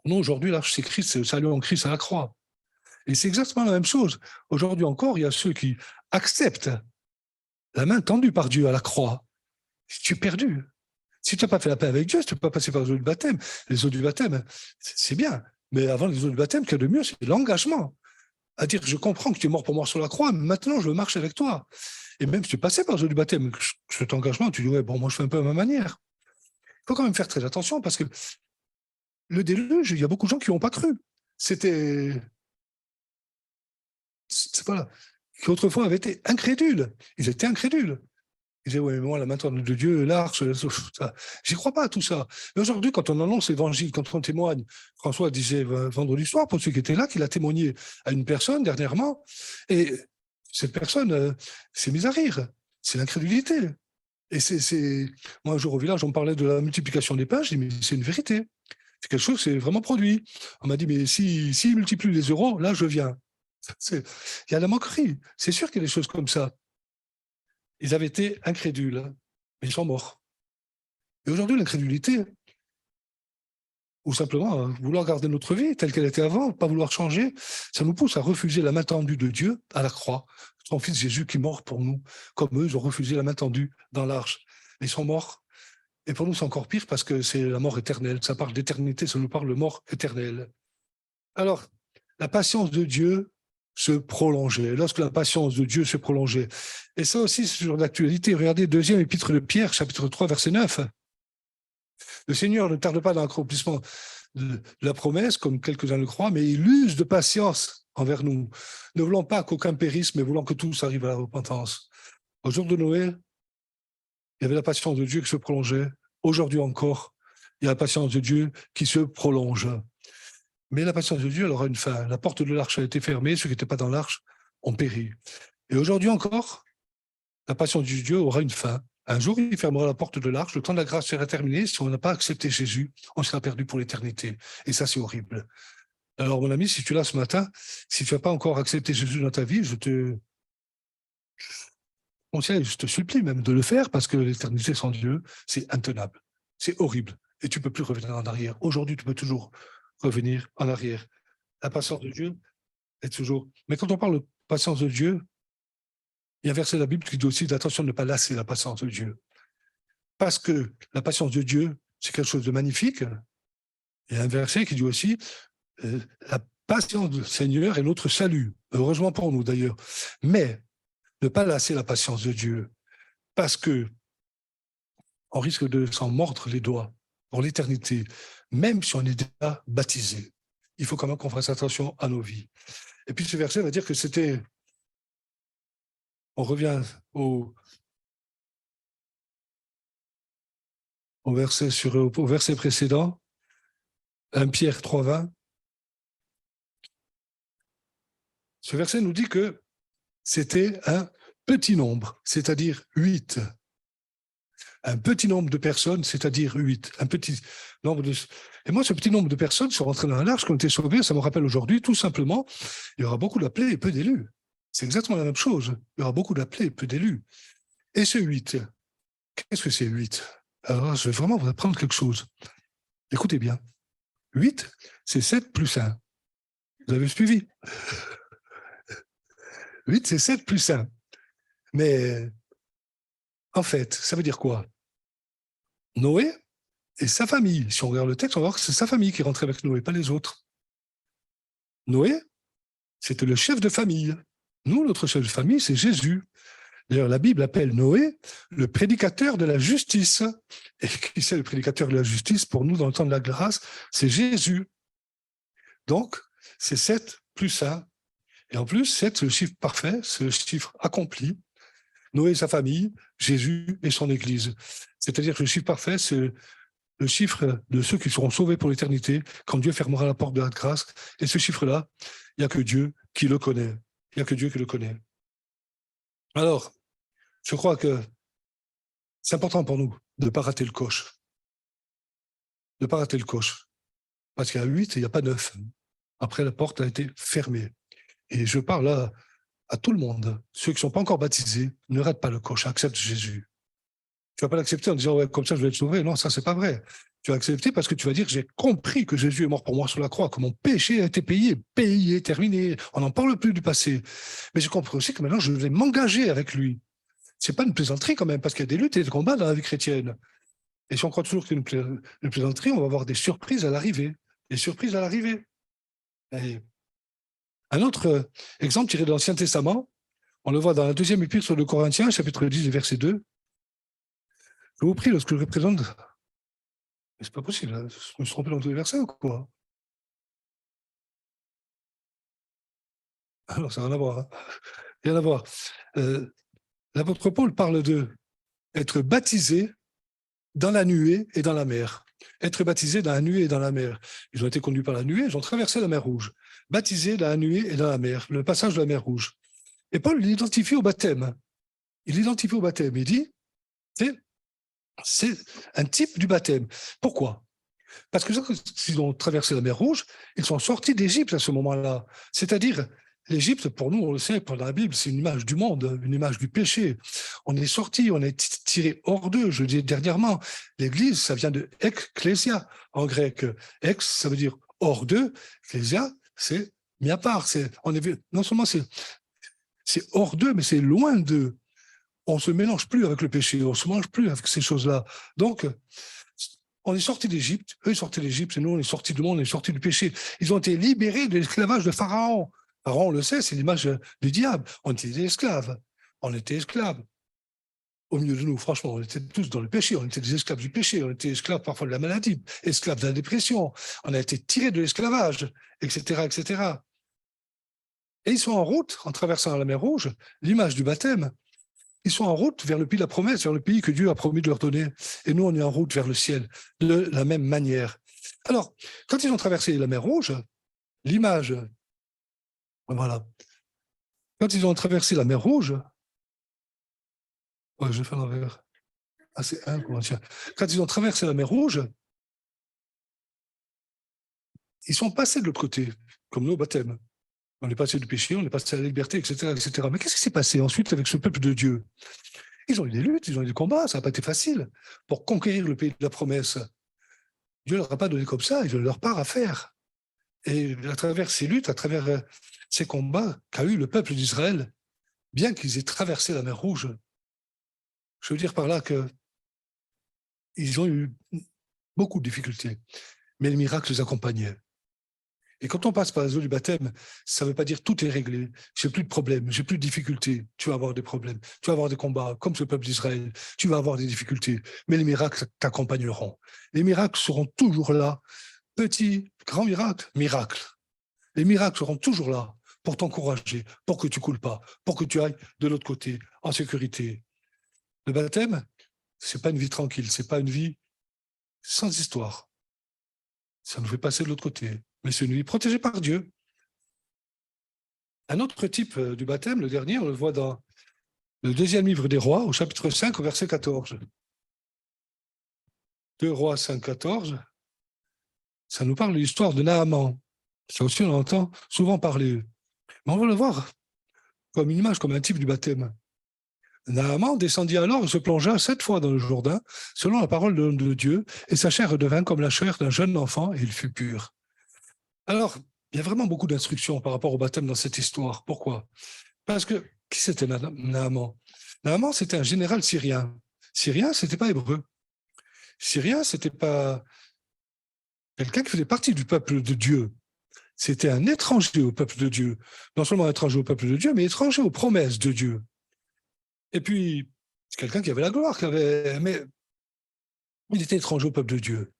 Non, aujourd'hui, l'arche, c'est Christ, c'est le salut en Christ à la croix. Et c'est exactement la même chose. Aujourd'hui encore, il y a ceux qui acceptent la main tendue par Dieu à la croix. Tu es perdu. Si tu n'as pas fait la paix avec Dieu, si tu n'as pas passé par les eaux du baptême, c'est bien. Mais avant les eaux du baptême, qu'il y a de mieux, c'est l'engagement. À dire, je comprends que tu es mort pour moi sur la croix, mais maintenant, je marche avec toi. Et même si tu es passé par les eaux du baptême, cet engagement, tu dis, ouais, bon, moi, je fais un peu à ma manière. Il faut quand même faire très attention parce que le déluge, il y a beaucoup de gens qui n'ont pas cru. voilà, qui autrefois avaient été incrédules. Ils étaient incrédules. Ils disaient, oui, mais moi, la main de Dieu, l'arche, j'y crois pas à tout ça. Mais aujourd'hui, quand on annonce l'évangile, quand on témoigne, François disait vendredi soir, pour ceux qui étaient là, qu'il a témoigné à une personne dernièrement, et cette personne s'est mise à rire. C'est l'incrédulité. Et moi, un jour au village, on me parlait de la multiplication des pains, je dis, mais c'est une vérité. C'est quelque chose qui s'est vraiment produit. On m'a dit, mais s'il multiplie les euros, là, je viens. Il y a la moquerie. C'est sûr qu'il y a des choses comme ça. Ils avaient été incrédules, mais ils sont morts. Et aujourd'hui, l'incrédulité, ou simplement vouloir garder notre vie telle qu'elle était avant, pas vouloir changer, ça nous pousse à refuser la main tendue de Dieu à la croix. Son fils Jésus qui est mort pour nous, comme eux, ils ont refusé la main tendue dans l'arche. Ils sont morts. Et pour nous, c'est encore pire parce que c'est la mort éternelle. Ça parle d'éternité, ça nous parle de mort éternelle. Alors, la patience de Dieu se prolongeait. Lorsque la patience de Dieu se prolongeait. Et ça aussi, c'est toujours d'actualité. Regardez, deuxième épître de Pierre, chapitre 3, verset 9. Le Seigneur ne tarde pas dans l'accomplissement de la promesse, comme quelques-uns le croient, mais il use de patience envers nous, ne voulant pas qu'aucun périsse, mais voulant que tous arrivent à la repentance. Au jour de Noé, il y avait la patience de Dieu qui se prolongeait. Aujourd'hui encore, il y a la patience de Dieu qui se prolonge. Mais la patience de Dieu, elle aura une fin. La porte de l'arche a été fermée, ceux qui n'étaient pas dans l'arche ont péri. Et aujourd'hui encore, la patience de Dieu aura une fin. Un jour, il fermera la porte de l'arche, le temps de la grâce sera terminé. Si on n'a pas accepté Jésus, on sera perdu pour l'éternité. Et ça, c'est horrible. Alors, mon ami, si tu es là ce matin, si tu n'as pas encore accepté Jésus dans ta vie, je te conseille, je te supplie même de le faire parce que l'éternité sans Dieu, c'est intenable. C'est horrible. Et tu ne peux plus revenir en arrière. Aujourd'hui, tu peux toujours revenir en arrière. La patience de Dieu est toujours... Mais quand on parle de patience de Dieu, il y a un verset de la Bible qui dit aussi d'attention de ne pas lasser la patience de Dieu. Parce que la patience de Dieu, c'est quelque chose de magnifique. Il y a un verset qui dit aussi la patience du Seigneur est notre salut. Heureusement pour nous d'ailleurs. Mais ne pas lasser la patience de Dieu, parce que on risque de s'en mordre les doigts pour l'éternité, même si on est déjà baptisé. Il faut quand même qu'on fasse attention à nos vies. Et puis ce verset va dire que c'était... On revient au verset précédent, 1 Pierre 3,20. Ce verset nous dit que c'était un petit nombre, c'est-à-dire 8. Un petit nombre de personnes, c'est-à-dire 8. Un petit nombre de... Et moi, ce petit nombre de personnes sont rentrées dans l'arche, qui ont été sauvées, ça me rappelle aujourd'hui, tout simplement, il y aura beaucoup d'appelés et peu d'élus. C'est exactement la même chose. Il y aura beaucoup d'appelés et peu d'élus. Et ce 8, qu'est-ce que c'est 8? Alors, je vais vraiment vous apprendre quelque chose. Écoutez bien. 8, c'est 7 plus 1. Vous avez suivi? 8, c'est 7 plus 1. Mais en fait, ça veut dire quoi? Noé et sa famille. Si on regarde le texte, on va voir que c'est sa famille qui est rentrée avec Noé, pas les autres. Noé, c'était le chef de famille. Nous, notre chef de famille, c'est Jésus. D'ailleurs, la Bible appelle Noé le prédicateur de la justice. Et qui c'est le prédicateur de la justice pour nous dans le temps de la grâce? C'est Jésus. Donc, c'est 7 plus 1. Et en plus, 7, c'est le chiffre parfait, c'est le chiffre accompli. Noé et sa famille, Jésus et son Église. C'est-à-dire que le chiffre parfait, c'est le chiffre de ceux qui seront sauvés pour l'éternité quand Dieu fermera la porte de la grâce. Et ce chiffre-là, il n'y a que Dieu qui le connaît. Il n'y a que Dieu qui le connaît. Alors, je crois que c'est important pour nous de ne pas rater le coche. De ne pas rater le coche. Parce qu'il y a 8 et il n'y a pas 9. Après, la porte a été fermée. Et je parle là à tout le monde. Ceux qui ne sont pas encore baptisés, ne ratent pas le coche, accepte Jésus. Tu ne vas pas l'accepter en disant ouais, comme ça je vais être sauvé. Non, ça, c'est pas vrai. Tu vas accepter parce que tu vas dire j'ai compris que Jésus est mort pour moi sur la croix, que mon péché a été payé, terminé. On n'en parle plus du passé. Mais j'ai compris aussi que maintenant je vais m'engager avec lui. C'est pas une plaisanterie quand même, parce qu'il y a des luttes et des combats dans la vie chrétienne. Et si on croit toujours que c'est une plaisanterie, on va avoir des surprises à l'arrivée. Des surprises à l'arrivée. Et un autre exemple tiré de l'Ancien Testament, on le voit dans la deuxième épître de Corinthiens, chapitre 10, verset 2. Je vous prie, lorsque je représente... Mais c'est pas possible, hein, je me suis trompé dans tous les versets ou quoi? Alors, ça n'a rien à voir. Hein. Rien à voir. L'apôtre Paul parle de être baptisé dans la nuée et dans la mer. Être baptisé dans la nuée et dans la mer. Ils ont été conduits par la nuée, ils ont traversé la mer Rouge. Baptisés dans la nuée et dans la mer, le passage de la mer Rouge. Et Paul l'identifie au baptême. Il l'identifie au baptême. Il dit, c'est un type du baptême. Pourquoi? Parce que s'ils ont traversé la mer Rouge, ils sont sortis d'Égypte à ce moment-là. C'est-à-dire, l'Égypte, pour nous, on le sait, pour la Bible, c'est une image du monde, une image du péché. On est sorti, on est tiré hors d'eux. Je dis dernièrement, l'Église, ça vient de ecclésia en grec. Ex, ça veut dire hors d'eux. Ecclésia, c'est mis à part. Non seulement c'est hors d'eux, mais c'est loin d'eux. On se mélange plus avec le péché, on se mange plus avec ces choses-là. Donc, on est sorti d'Égypte, eux ils sortaient d'Égypte, et nous on est sortis du monde, on est sortis du péché. Ils ont été libérés de l'esclavage de Pharaon. Pharaon, on le sait, c'est l'image du diable. On était des esclaves. On était esclaves. Au milieu de nous, franchement, on était tous dans le péché. On était des esclaves du péché. On était esclaves parfois de la maladie, esclaves de la dépression. On a été tirés de l'esclavage, etc., etc. Et ils sont en route, en traversant la mer Rouge, l'image du baptême. Ils sont en route vers le pays de la promesse, vers le pays que Dieu a promis de leur donner. Et nous, on est en route vers le ciel, de la même manière. Alors, quand ils ont traversé la mer Rouge, l'image, voilà. Quand ils ont traversé la mer Rouge, ouais, je vais faire l'envers. Ah, c'est un, comment dire. Quand ils ont traversé la mer Rouge, ils sont passés de l'autre côté, comme nous au baptême. On est passé du péché, on est passé à la liberté, etc., etc. Mais qu'est-ce qui s'est passé ensuite avec ce peuple de Dieu? Ils ont eu des luttes, ils ont eu des combats, ça n'a pas été facile pour conquérir le pays de la promesse. Dieu ne leur a pas donné comme ça, il a leur part à faire. Et à travers ces luttes, à travers ces combats qu'a eu le peuple d'Israël, bien qu'ils aient traversé la mer Rouge, je veux dire par là qu'ils ont eu beaucoup de difficultés, mais les miracles les accompagnaient. Et quand on passe par les eaux du baptême, ça ne veut pas dire tout est réglé, j'ai plus de problèmes, j'ai plus de difficultés. Tu vas avoir des problèmes, tu vas avoir des combats, comme ce peuple d'Israël, tu vas avoir des difficultés, mais les miracles t'accompagneront. Les miracles seront toujours là, petits, grands miracles, miracles. Les miracles seront toujours là pour t'encourager, pour que tu ne coules pas, pour que tu ailles de l'autre côté, en sécurité. Le baptême, ce n'est pas une vie tranquille, ce n'est pas une vie sans histoire. Ça nous fait passer de l'autre côté. Mais c'est une vie protégée par Dieu. Un autre type du baptême, le dernier, on le voit dans le deuxième livre des Rois, au chapitre 5, au verset 14. 2 Rois 5, 14. Ça nous parle de l'histoire de Naaman. Ça aussi, on entend souvent parler. Mais on va le voir comme une image, comme un type du baptême. Naaman descendit alors et se plongea 7 fois dans le Jourdain, selon la parole de Dieu, et sa chair redevint comme la chair d'un jeune enfant, et il fut pur. Alors, il y a vraiment beaucoup d'instructions par rapport au baptême dans cette histoire. Pourquoi? Parce que, qui c'était Naaman? Naaman, c'était un général syrien. Syrien, c'était pas hébreu. Syrien, c'était pas quelqu'un qui faisait partie du peuple de Dieu. C'était un étranger au peuple de Dieu. Non seulement étranger au peuple de Dieu, mais étranger aux promesses de Dieu. Et puis, c'est quelqu'un qui avait la gloire, mais il était étranger au peuple de Dieu,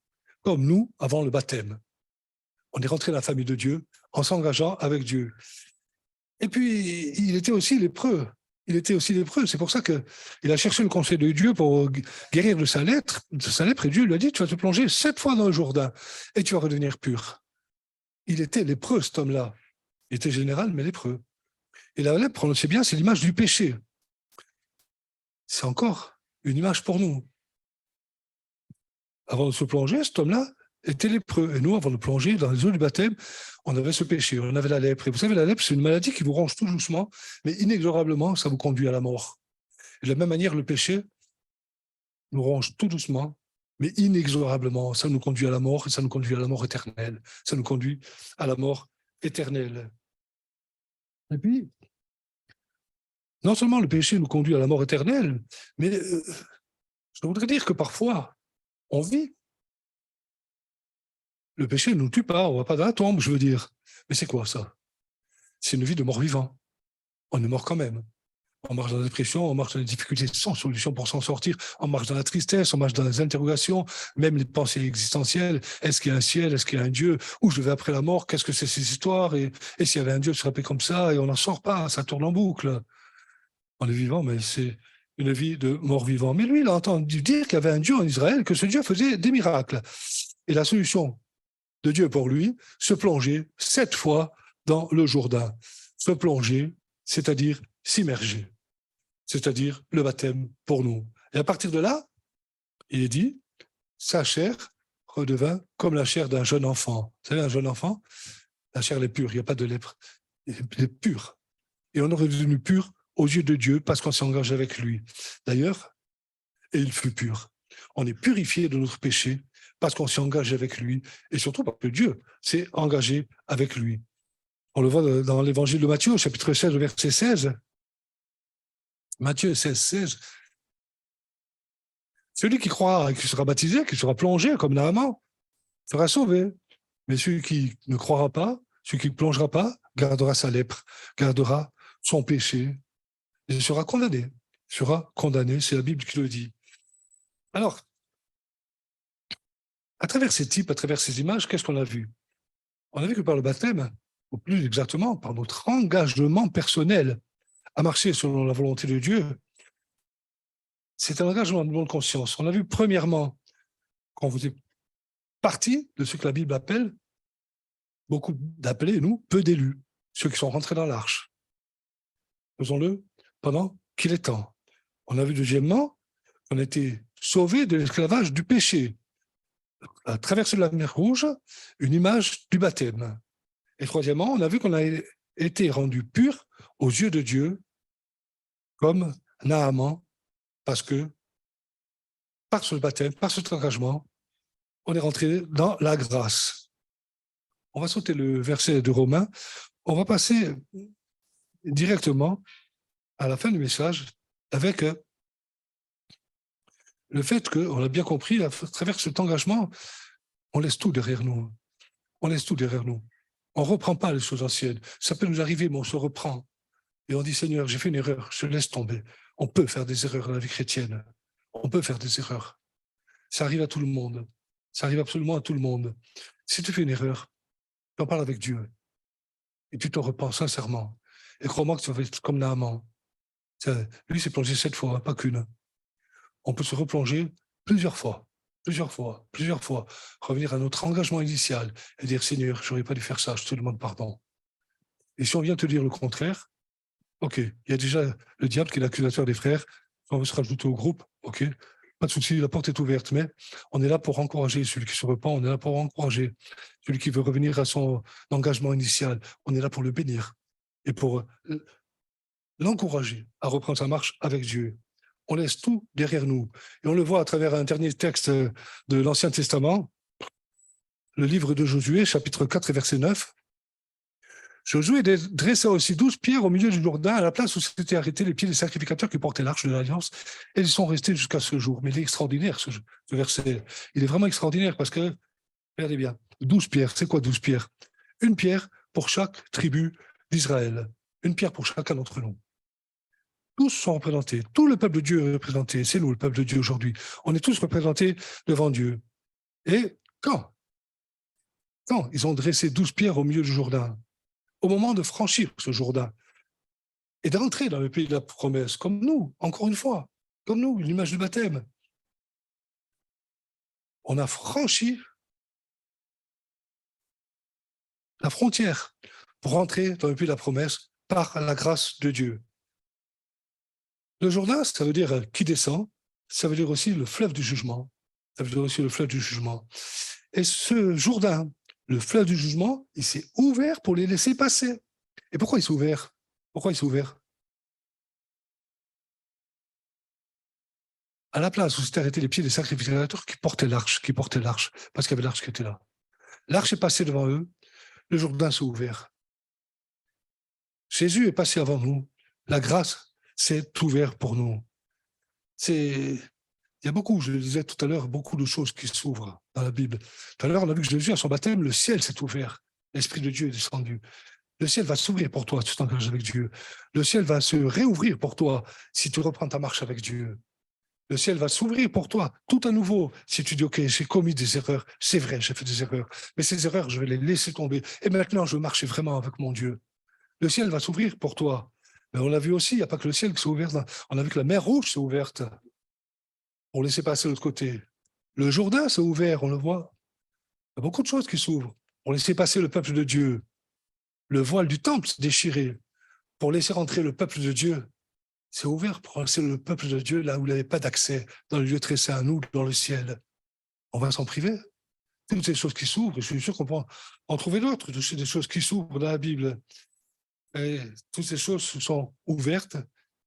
comme nous avant le baptême. On est rentré dans la famille de Dieu en s'engageant avec Dieu. Et puis, il était aussi lépreux. C'est pour ça qu'il a cherché le conseil de Dieu pour guérir de sa lèpre. Et Dieu lui a dit, tu vas te plonger 7 fois dans le Jourdain et tu vas redevenir pur. Il était lépreux, cet homme-là. Il était général, mais lépreux. Et la lèpre, on le sait bien, c'est l'image du péché. C'est encore une image pour nous. Avant de se plonger, cet homme-là était lépreux. Et nous, avant de plonger dans les eaux du baptême, on avait ce péché, on avait la lèpre. Et vous savez, la lèpre, c'est une maladie qui vous ronge tout doucement, mais inexorablement, ça vous conduit à la mort. Et de la même manière, le péché nous ronge tout doucement, mais inexorablement, ça nous conduit à la mort, et ça nous conduit à la mort éternelle. Ça nous conduit à la mort éternelle. Et puis, non seulement le péché nous conduit à la mort éternelle, mais je voudrais dire que parfois, on vit. Le péché ne nous tue pas, on ne va pas dans la tombe, je veux dire. Mais c'est quoi ça? C'est une vie de mort-vivant. On est mort quand même. On marche dans la dépression, on marche dans les difficultés sans solution pour s'en sortir, on marche dans la tristesse, on marche dans les interrogations, même les pensées existentielles. Est-ce qu'il y a un ciel? Est-ce qu'il y a un Dieu? Où je vais après la mort? Qu'est-ce que c'est ces histoires? Et s'il y avait un Dieu, je serais comme ça et on n'en sort pas, ça tourne en boucle. On est vivant, mais c'est une vie de mort-vivant. Mais lui, il a entendu dire qu'il y avait un Dieu en Israël, que ce Dieu faisait des miracles. Et la solution de Dieu pour lui, se plonger 7 fois dans le Jourdain. Se plonger, c'est-à-dire s'immerger, c'est-à-dire le baptême pour nous. Et à partir de là, il est dit, sa chair redevint comme la chair d'un jeune enfant. Vous savez, un jeune enfant, la chair est pure, il n'y a pas de lèpre. Elle est pure. Et on est redevenu pur aux yeux de Dieu parce qu'on s'est engagé avec lui. D'ailleurs, et il fut pur. On est purifié de notre péché parce qu'on s'est engagé avec lui et surtout parce que Dieu s'est engagé avec lui. On le voit dans l'évangile de Matthieu, chapitre 16, verset 16. Matthieu 16, 16. Celui qui croira et qui sera baptisé, qui sera plongé comme Naaman, sera sauvé. Mais celui qui ne croira pas, celui qui ne plongera pas, gardera sa lèpre, gardera son péché et sera condamné. Sera condamné, c'est la Bible qui le dit. Alors, à travers ces types, à travers ces images, qu'est-ce qu'on a vu? On a vu que par le baptême, ou plus exactement par notre engagement personnel à marcher selon la volonté de Dieu, c'est un engagement de bonne conscience. On a vu premièrement qu'on faisait partie de ce que la Bible appelle, beaucoup d'appelés, nous, peu d'élus, ceux qui sont rentrés dans l'arche. Faisons-le pendant qu'il est temps. On a vu deuxièmement qu'on a été sauvés de l'esclavage du péché. À traverser la mer Rouge, une image du baptême. Et troisièmement, on a vu qu'on a été rendu pur aux yeux de Dieu, comme Naaman, parce que par ce baptême, par cet engagement, on est rentré dans la grâce. On va sauter le verset de Romains. On va passer directement à la fin du message avec le fait qu'on a bien compris, à travers cet engagement, on laisse tout derrière nous. On laisse tout derrière nous. On ne reprend pas les choses anciennes. Ça peut nous arriver, mais on se reprend. Et on dit, Seigneur, j'ai fait une erreur, je laisse tomber. On peut faire des erreurs dans la vie chrétienne. On peut faire des erreurs. Ça arrive à tout le monde. Ça arrive absolument à tout le monde. Si tu fais une erreur, tu en parles avec Dieu. Et tu t'en repens sincèrement. Et crois-moi que tu vas être comme Naaman. Lui s'est plongé 7 fois, pas qu'une. On peut se replonger plusieurs fois, revenir à notre engagement initial et dire, Seigneur, je n'aurais pas dû faire ça, je te demande pardon. Et si on vient te dire le contraire, ok, il y a déjà le diable qui est l'accusateur des frères, on veut se rajouter au groupe, ok, pas de souci, la porte est ouverte, mais on est là pour encourager celui qui se repent, on est là pour encourager celui qui veut revenir à son engagement initial, on est là pour le bénir et pour l'encourager à reprendre sa marche avec Dieu. On laisse tout derrière nous. Et on le voit à travers un dernier texte de l'Ancien Testament, le livre de Josué, chapitre 4 et verset 9. Josué dressa aussi 12 pierres au milieu du Jourdain, à la place où s'étaient arrêtés les pieds des sacrificateurs qui portaient l'arche de l'Alliance, et ils sont restés jusqu'à ce jour. Mais il est extraordinaire, ce verset. Il est vraiment extraordinaire parce que, regardez bien, 12 pierres, c'est quoi 12 pierres? Une pierre pour chaque tribu d'Israël. Une pierre pour chacun d'entre nous. Tous sont représentés. Tout le peuple de Dieu est représenté. C'est nous, le peuple de Dieu aujourd'hui. On est tous représentés devant Dieu. Et quand ils ont dressé 12 pierres au milieu du Jourdain, au moment de franchir ce Jourdain et d'entrer dans le pays de la promesse, comme nous, encore une fois, comme nous, l'image du baptême, on a franchi la frontière pour entrer dans le pays de la promesse par la grâce de Dieu. Le Jourdain, ça veut dire qui descend, ça veut dire aussi le fleuve du jugement. Ça veut dire aussi le fleuve du jugement. Et ce Jourdain, le fleuve du jugement, il s'est ouvert pour les laisser passer. Et pourquoi il s'est ouvert? Pourquoi il s'est ouvert? À la place où s'étaient arrêtés les pieds des sacrificateurs qui portaient l'arche, parce qu'il y avait l'arche qui était là. L'arche est passée devant eux, le Jourdain s'est ouvert. Jésus est passé avant nous, la grâce s'est ouverte pour nous. Il y a beaucoup, je le disais tout à l'heure, beaucoup de choses qui s'ouvrent dans la Bible. Tout à l'heure, on a vu que Jésus, à son baptême, le ciel s'est ouvert. L'Esprit de Dieu est descendu. Le ciel va s'ouvrir pour toi si tu t'engages avec Dieu. Le ciel va se réouvrir pour toi si tu reprends ta marche avec Dieu. Le ciel va s'ouvrir pour toi tout à nouveau si tu dis, OK, j'ai commis des erreurs. C'est vrai, j'ai fait des erreurs. Mais ces erreurs, je vais les laisser tomber. Et maintenant, je marche vraiment avec mon Dieu. Le ciel va s'ouvrir pour toi. Mais on l'a vu aussi, il n'y a pas que le ciel qui s'est ouvert. On a vu que la mer Rouge s'est ouverte. On laissait passer de l'autre côté. Le Jourdain s'est ouvert, on le voit. Il y a beaucoup de choses qui s'ouvrent. On laissait passer le peuple de Dieu. Le voile du temple s'est déchiré pour laisser rentrer le peuple de Dieu. C'est ouvert pour laisser le peuple de Dieu là où il n'avait pas d'accès, dans le lieu très saint, nous, dans le ciel. On va s'en priver. Toutes ces choses qui s'ouvrent, je suis sûr qu'on peut en trouver d'autres, des choses qui s'ouvrent dans la Bible. Et toutes ces choses sont ouvertes.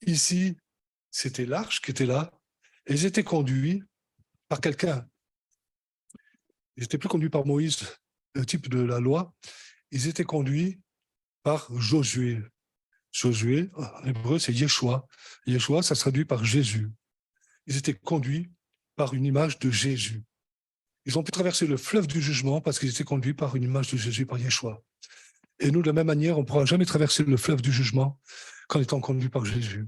Ici, c'était l'arche qui était là, et ils étaient conduits par quelqu'un. Ils n'étaient plus conduits par Moïse, le type de la loi, ils étaient conduits par Josué. Josué, en hébreu, c'est Yeshua. Yeshua, ça se traduit par Jésus. Ils étaient conduits par une image de Jésus. Ils ont pu traverser le fleuve du jugement parce qu'ils étaient conduits par une image de Jésus, par Yeshua. Et nous, de la même manière, on ne pourra jamais traverser le fleuve du jugement qu'en étant conduit par Jésus.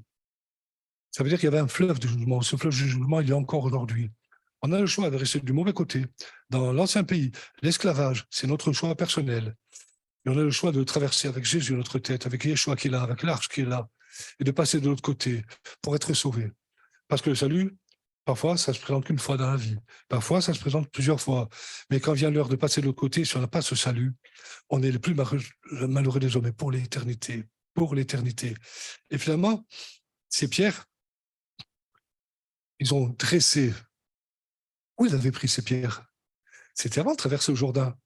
Ça veut dire qu'il y avait un fleuve du jugement. Ce fleuve du jugement, il y a encore aujourd'hui. On a le choix de rester du mauvais côté. Dans l'ancien pays, l'esclavage, c'est notre choix personnel. Et on a le choix de traverser avec Jésus notre tête, avec Yeshua qui est là, avec l'arche qui est là, et de passer de l'autre côté pour être sauvé. Parce que le salut, parfois, ça se présente qu'une fois dans la vie. Parfois, ça se présente plusieurs fois. Mais quand vient l'heure de passer de l'autre côté, si on n'a pas ce salut, on est le plus malheureux des hommes, et pour l'éternité. Pour l'éternité. Et finalement, ces pierres, ils ont dressé. Où ils avaient pris ces pierres? C'était avant de traverser le Jourdain.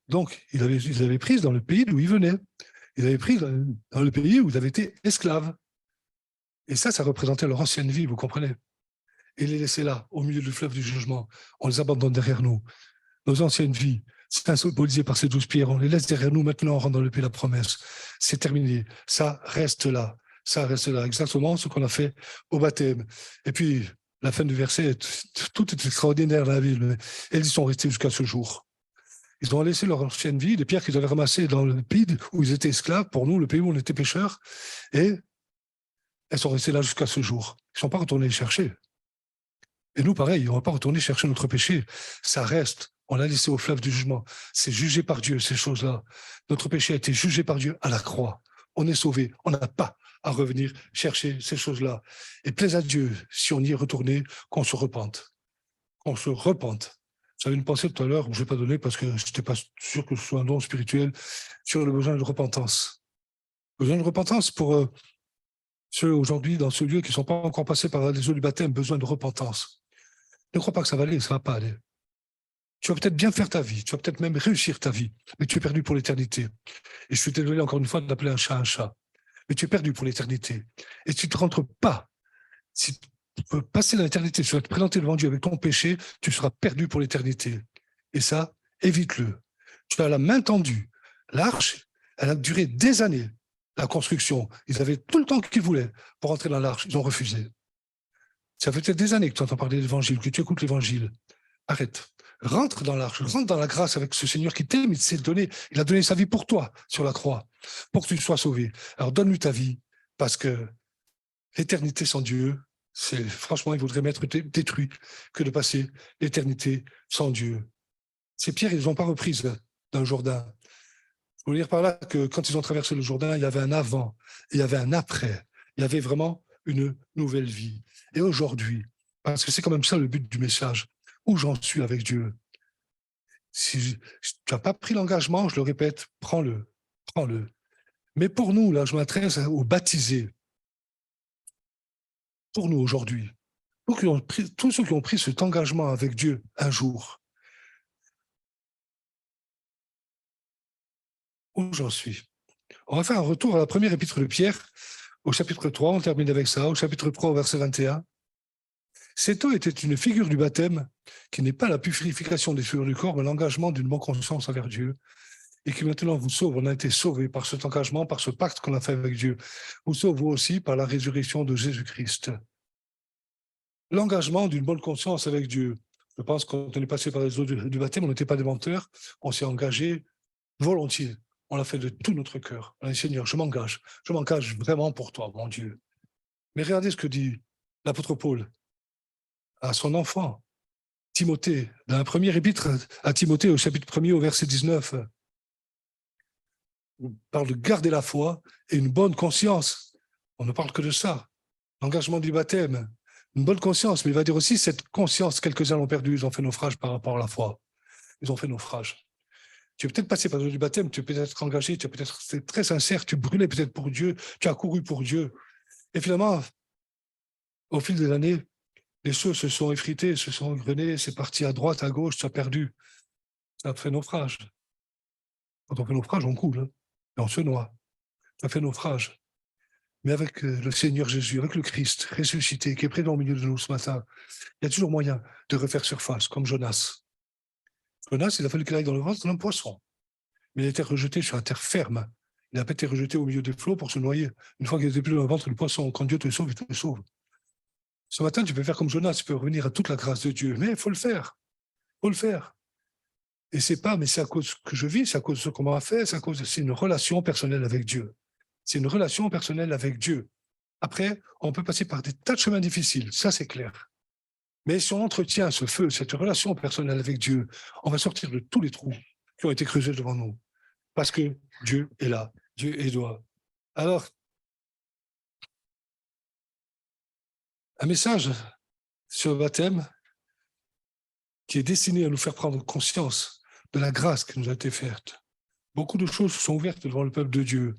Donc, ils avaient pris dans le pays d'où ils venaient. Ils avaient pris dans le pays où ils avaient été esclaves. Et ça représentait leur ancienne vie, vous comprenez? Et les laisser là, au milieu du fleuve du jugement. On les abandonne derrière nous. Nos anciennes vies, c'est symbolisé par ces 12 pierres. On les laisse derrière nous. Maintenant, on rentre dans le pays de la promesse. C'est terminé. Ça reste là. Ça reste là. Exactement ce qu'on a fait au baptême. Et puis, la fin du verset, tout est extraordinaire dans la Bible. Et ils y sont restés jusqu'à ce jour. Ils ont laissé leur ancienne vie, des pierres qu'ils avaient ramassées dans le pays où ils étaient esclaves, pour nous, le pays où on était pêcheurs, et elles sont restées là jusqu'à ce jour. Ils ne sont pas retournés les chercher. Et nous, pareil, on ne va pas retourner chercher notre péché. Ça reste. On l'a laissé au fleuve du jugement. C'est jugé par Dieu, ces choses-là. Notre péché a été jugé par Dieu à la croix. On est sauvé. On n'a pas à revenir chercher ces choses-là. Et plaise à Dieu, si on y est retourné, qu'on se repente. Qu'on se repente. J'avais une pensée tout à l'heure, je ne vais pas donner parce que je n'étais pas sûr que ce soit un don spirituel, sur le besoin de repentance. Besoin de repentance pour ceux aujourd'hui dans ce lieu qui ne sont pas encore passés par les eaux du baptême, besoin de repentance. Ne crois pas que ça va aller, ça ne va pas aller. Tu vas peut-être bien faire ta vie, tu vas peut-être même réussir ta vie, mais tu es perdu pour l'éternité. Et je suis désolé encore une fois d'appeler un chat, mais tu es perdu pour l'éternité. Et si tu ne rentres pas, si tu peux passer dans l'éternité, tu vas te présenter devant Dieu avec ton péché, tu seras perdu pour l'éternité. Et ça, évite-le. Tu as la main tendue. L'arche, elle a duré des années, la construction. Ils avaient tout le temps qu'ils voulaient pour entrer dans l'arche. Ils ont refusé. Ça fait peut-être des années que tu entends parler de l'évangile, que tu écoutes l'évangile. Arrête. Rentre dans l'arche, rentre dans la grâce avec ce Seigneur qui t'aime, il a donné sa vie pour toi sur la croix, pour que tu sois sauvé. Alors donne-lui ta vie, parce que l'éternité sans Dieu, franchement, il vaudrait m'être détruit que de passer l'éternité sans Dieu. Ces pierres, ils n'ont pas reprises dans le Jourdain. Je veux dire par là que quand ils ont traversé le Jourdain, il y avait un avant, il y avait un après, il y avait vraiment une nouvelle vie. Et aujourd'hui, parce que c'est quand même ça le but du message, où j'en suis avec Dieu. Si tu n'as pas pris l'engagement, je le répète, prends-le, prends-le. Mais pour nous, là, je m'adresse aux baptisés. Pour nous aujourd'hui, tous ceux qui ont pris cet engagement avec Dieu un jour, où j'en suis. On va faire un retour à la première épître de Pierre, au chapitre 3, on termine avec ça, au chapitre 3, au verset 21. Cette eau était une figure du baptême, qui n'est pas la purification des souillures du corps, mais l'engagement d'une bonne conscience envers Dieu, et qui maintenant vous sauve. On a été sauvés par cet engagement, par ce pacte qu'on a fait avec Dieu. Vous sauve vous aussi par la résurrection de Jésus-Christ. L'engagement d'une bonne conscience avec Dieu. Je pense que quand on est passé par les eaux du baptême, on n'était pas des menteurs, on s'est engagé volontiers on l'a fait de tout notre cœur. On a dit, Seigneur, je m'engage vraiment pour toi, mon Dieu. Mais regardez ce que dit l'apôtre Paul à son enfant, Timothée, dans la première épître à Timothée, au chapitre 1er, au verset 19. On parle de garder la foi et une bonne conscience. On ne parle que de ça. L'engagement du baptême, une bonne conscience, mais il va dire aussi cette conscience, quelques-uns l'ont perdue, ils ont fait naufrage par rapport à la foi. Ils ont fait naufrage. Tu es peut-être passé par le du baptême, tu es peut-être engagé, tu es peut-être très sincère, tu brûlais peut-être pour Dieu, tu as couru pour Dieu. Et finalement, au fil des années, les choses se sont effritées, se sont égrenées, c'est parti à droite, à gauche, tu as perdu. Ça a fait naufrage. Quand on fait naufrage, on coule, hein, et on se noie. Ça fait naufrage. Mais avec le Seigneur Jésus, avec le Christ ressuscité, qui est présent au milieu de nous ce matin, il y a toujours moyen de refaire surface, comme Jonas. Jonas, il a fallu qu'il aille dans le ventre d'un poisson. Mais il a été rejeté sur la terre ferme. Il n'a pas été rejeté au milieu des flots pour se noyer. Une fois qu'il était plus dans le ventre du poisson, quand Dieu te sauve, il te sauve. Ce matin, tu peux faire comme Jonas, tu peux revenir à toute la grâce de Dieu. Mais il faut le faire. Il faut le faire. Et c'est pas, mais c'est à cause que je vis, c'est à cause de ce qu'on m'a fait, c'est une relation personnelle avec Dieu. C'est une relation personnelle avec Dieu. Après, on peut passer par des tas de chemins difficiles, ça c'est clair. Mais si on entretient ce feu, cette relation personnelle avec Dieu, on va sortir de tous les trous qui ont été creusés devant nous. Parce que Dieu est là, Dieu est là. Alors, un message sur le baptême qui est destiné à nous faire prendre conscience de la grâce qui nous a été faite. Beaucoup de choses se sont ouvertes devant le peuple de Dieu.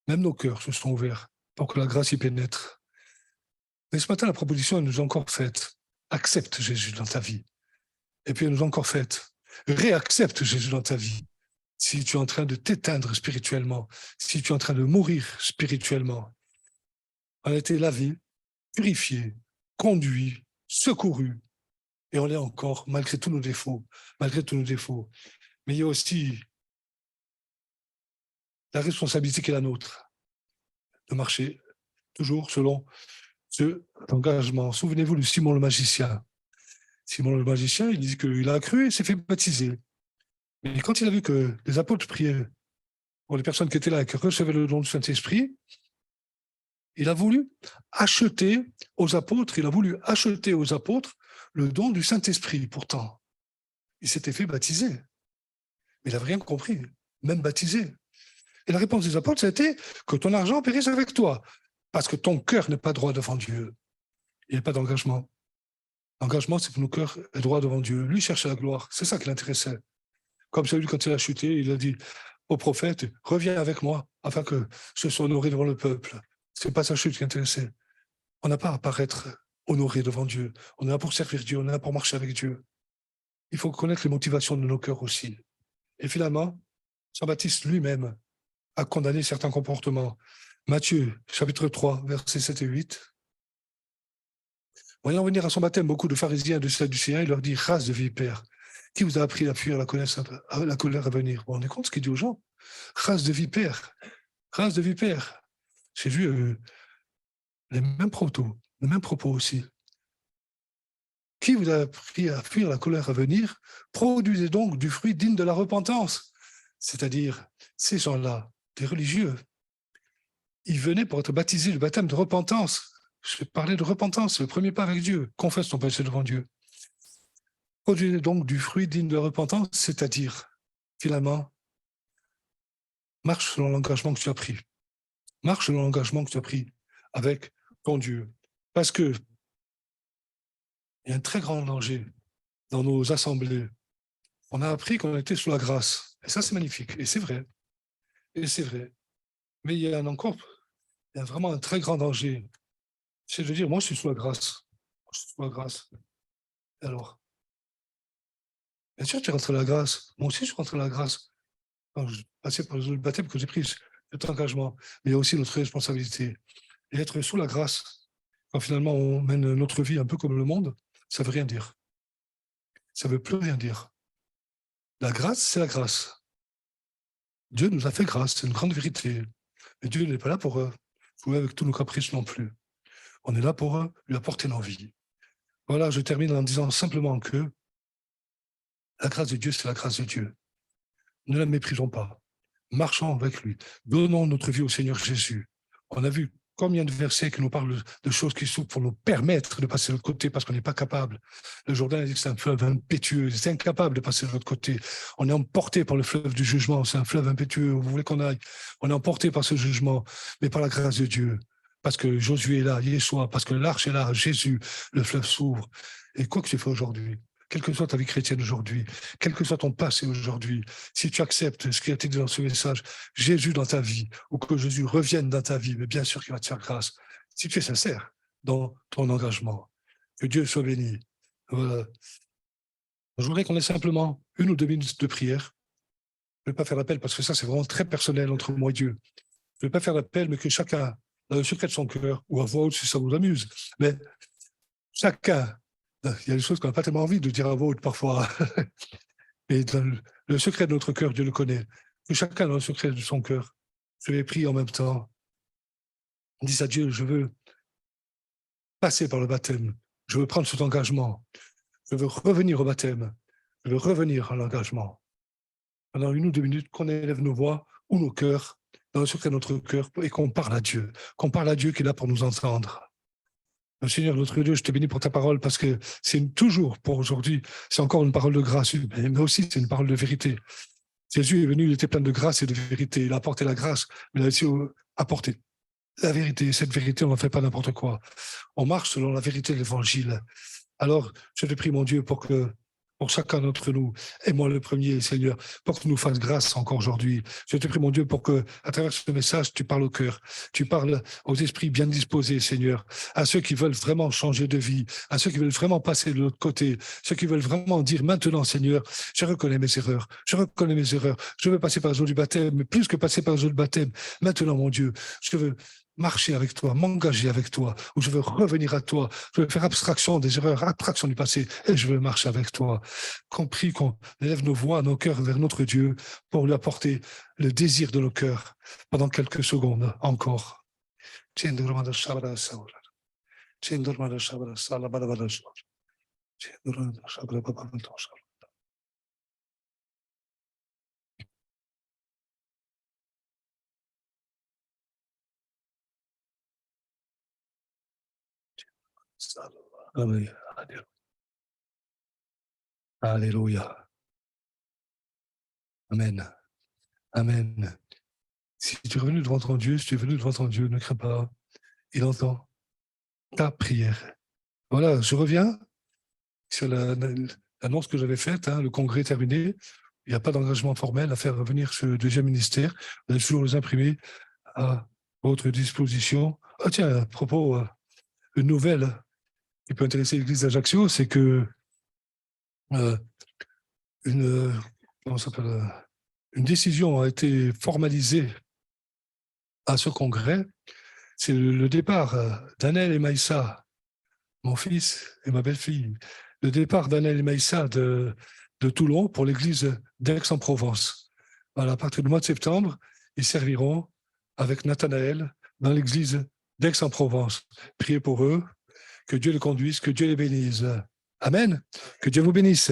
Même nos cœurs se sont ouverts pour que la grâce y pénètre. Mais ce matin, la proposition, elle nous a encore faite. Accepte Jésus dans ta vie. Et puis, elle nous a encore faite. Réaccepte Jésus dans ta vie. Si tu es en train de t'éteindre spirituellement, si tu es en train de mourir spirituellement, on a été lavé, purifié, conduit, secouru, et on l'est encore, malgré tous nos défauts, malgré tous nos défauts. Mais il y a aussi la responsabilité qui est la nôtre, de marcher toujours selon cet engagement. Souvenez-vous de Simon le magicien. Simon le magicien, il dit qu'il a cru et s'est fait baptiser. Mais quand il a vu que les apôtres priaient pour les personnes qui étaient là et qui recevaient le don du Saint-Esprit, il a voulu acheter aux apôtres le don du Saint-Esprit. Pourtant, il s'était fait baptiser. Mais il n'avait rien compris, même baptisé. Et la réponse des apôtres, c'était que ton argent périsse avec toi, parce que ton cœur n'est pas droit devant Dieu. Il n'y a pas d'engagement. L'engagement, c'est que nos cœurs est droit devant Dieu. Lui cherchait la gloire. C'est ça qui l'intéressait. Comme celui, quand il a chuté, il a dit au prophète, reviens avec moi, afin que je sois honoré devant le peuple. Ce n'est pas sa chute qui intéressait. On n'a pas à paraître honoré devant Dieu. On est là pour servir Dieu, on est là pour marcher avec Dieu. Il faut connaître les motivations de nos cœurs aussi. Et finalement, Jean-Baptiste lui-même a condamné certains comportements. Matthieu, chapitre 3, versets 7 et 8. Voyant venir à son baptême beaucoup de pharisiens et de sadducéens, il leur dit, race de vipères, qui vous a appris à fuir la colère à venir? Vous vous rendez compte ce qu'il dit aux gens? Race de vipères, race de vipères. J'ai vu les mêmes propos aussi. Qui vous a appris à fuir la colère à venir? Produisez donc du fruit digne de la repentance. C'est-à-dire, ces gens-là, des religieux, ils venaient pour être baptisés, le baptême de repentance. Je parlais de repentance, le premier pas avec Dieu. Confesse ton péché devant Dieu. Produisez donc du fruit digne de la repentance, c'est-à-dire, finalement, marche selon l'engagement que tu as pris. Marche selon l'engagement que tu as pris avec ton Dieu. Parce que il y a un très grand danger dans nos assemblées. On a appris qu'on était sous la grâce. Et ça, c'est magnifique. Et c'est vrai. Et c'est vrai. Mais il y a vraiment un très grand danger. C'est de dire, moi, je suis sous la grâce. Je suis sous la grâce. Alors, bien sûr, tu es rentré dans la grâce. Moi aussi, je suis rentré dans la grâce. Quand je passais par le baptême que j'ai pris, cet engagement. Mais il y a aussi notre responsabilité. Et être sous la grâce, quand finalement on mène notre vie un peu comme le monde, ça ne veut rien dire. Ça ne veut plus rien dire. La grâce, c'est la grâce. Dieu nous a fait grâce, c'est une grande vérité. Mais Dieu n'est pas là pour jouer avec tous nos caprices non plus. On est là pour lui apporter l'envie. Voilà, je termine en disant simplement que la grâce de Dieu, c'est la grâce de Dieu. Ne la méprisons pas. marchons avec lui, donnons notre vie au Seigneur Jésus. On a vu combien de versets qui nous parlent de choses qui s'ouvrent pour nous permettre de passer de l'autre côté parce qu'on n'est pas capable. Le Jourdain dit que c'est un fleuve impétueux, c'est incapable de passer de l'autre côté. On est emporté par le fleuve du jugement, c'est un fleuve impétueux, vous voulez qu'on aille. On est emporté par ce jugement, mais par la grâce de Dieu. Parce que Josué est là, Yeshua, parce que l'arche est là, Jésus, le fleuve s'ouvre. Et quoi que tu fais aujourd'hui, quelle que soit ta vie chrétienne aujourd'hui, quel que soit ton passé aujourd'hui, si tu acceptes ce qui a été dit dans ce message, Jésus dans ta vie, ou que Jésus revienne dans ta vie, mais bien sûr qu'il va te faire grâce, si tu es sincère dans ton engagement. Que Dieu soit béni. Voilà. Je voudrais qu'on ait simplement 1 ou 2 minutes de prière. Je ne vais pas faire l'appel parce que ça, c'est vraiment très personnel entre moi et Dieu. Je ne vais pas faire l'appel, mais que chacun, dans le secret de son cœur, ou à voix haute si ça vous amuse, mais chacun, il y a des choses qu'on n'a pas tellement envie de dire à voix haute parfois. Et dans le secret de notre cœur, Dieu le connaît. Que chacun, dans le secret de son cœur, je vais prier en même temps. Dis à Dieu, je veux passer par le baptême. Je veux prendre cet engagement. Je veux revenir au baptême. Je veux revenir à l'engagement. Pendant 1 ou 2 minutes, qu'on élève nos voix ou nos cœurs dans le secret de notre cœur et qu'on parle à Dieu. Qu'on parle à Dieu qui est là pour nous entendre. Seigneur, notre Dieu, je te bénis pour ta parole parce que c'est toujours, pour aujourd'hui, c'est encore une parole de grâce, mais aussi c'est une parole de vérité. Jésus est venu, il était plein de grâce et de vérité. Il a apporté la grâce, mais il a aussi apporté la vérité. Cette vérité, on n'en fait pas n'importe quoi. On marche selon la vérité de l'Évangile. Alors, je te prie, mon Dieu, pour chacun d'entre nous, et moi le premier, Seigneur, pour que tu nous fasses grâce encore aujourd'hui. Je te prie, mon Dieu, pour que, à travers ce message, tu parles au cœur, tu parles aux esprits bien disposés, Seigneur, à ceux qui veulent vraiment changer de vie, à ceux qui veulent vraiment passer de l'autre côté, ceux qui veulent vraiment dire maintenant, Seigneur, je reconnais mes erreurs, je veux passer par le jour du baptême, mais plus que passer par le jour du baptême, maintenant, mon Dieu, je veux marcher avec toi, m'engager avec toi, ou je veux revenir à toi, je veux faire abstraction des erreurs, abstraction du passé, et je veux marcher avec toi. Compris qu'on élève nos voix, nos cœurs vers notre Dieu pour lui apporter le désir de nos cœurs pendant quelques secondes encore. Alléluia. Amen. Amen. Si tu es venu devant ton Dieu, si tu es venu devant ton Dieu, ne crains pas. Il entend ta prière. Voilà, je reviens sur l'annonce que j'avais faite, le congrès est terminé. Il n'y a pas d'engagement formel à faire revenir ce deuxième ministère. Vous allez toujours les imprimer à votre disposition. Ah tiens, à propos, une nouvelle qui peut intéresser l'Église d'Ajaccio, c'est que une décision a été formalisée à ce congrès. C'est le départ d'Anel et Maïssa, mon fils et ma belle-fille, le départ d'Anel et Maïssa de Toulon pour l'église d'Aix-en-Provence. Voilà, à partir du mois de septembre, ils serviront avec Nathanaël dans l'église d'Aix-en-Provence. Priez pour eux, que Dieu les conduise, que Dieu les bénisse. Amen. Que Dieu vous bénisse.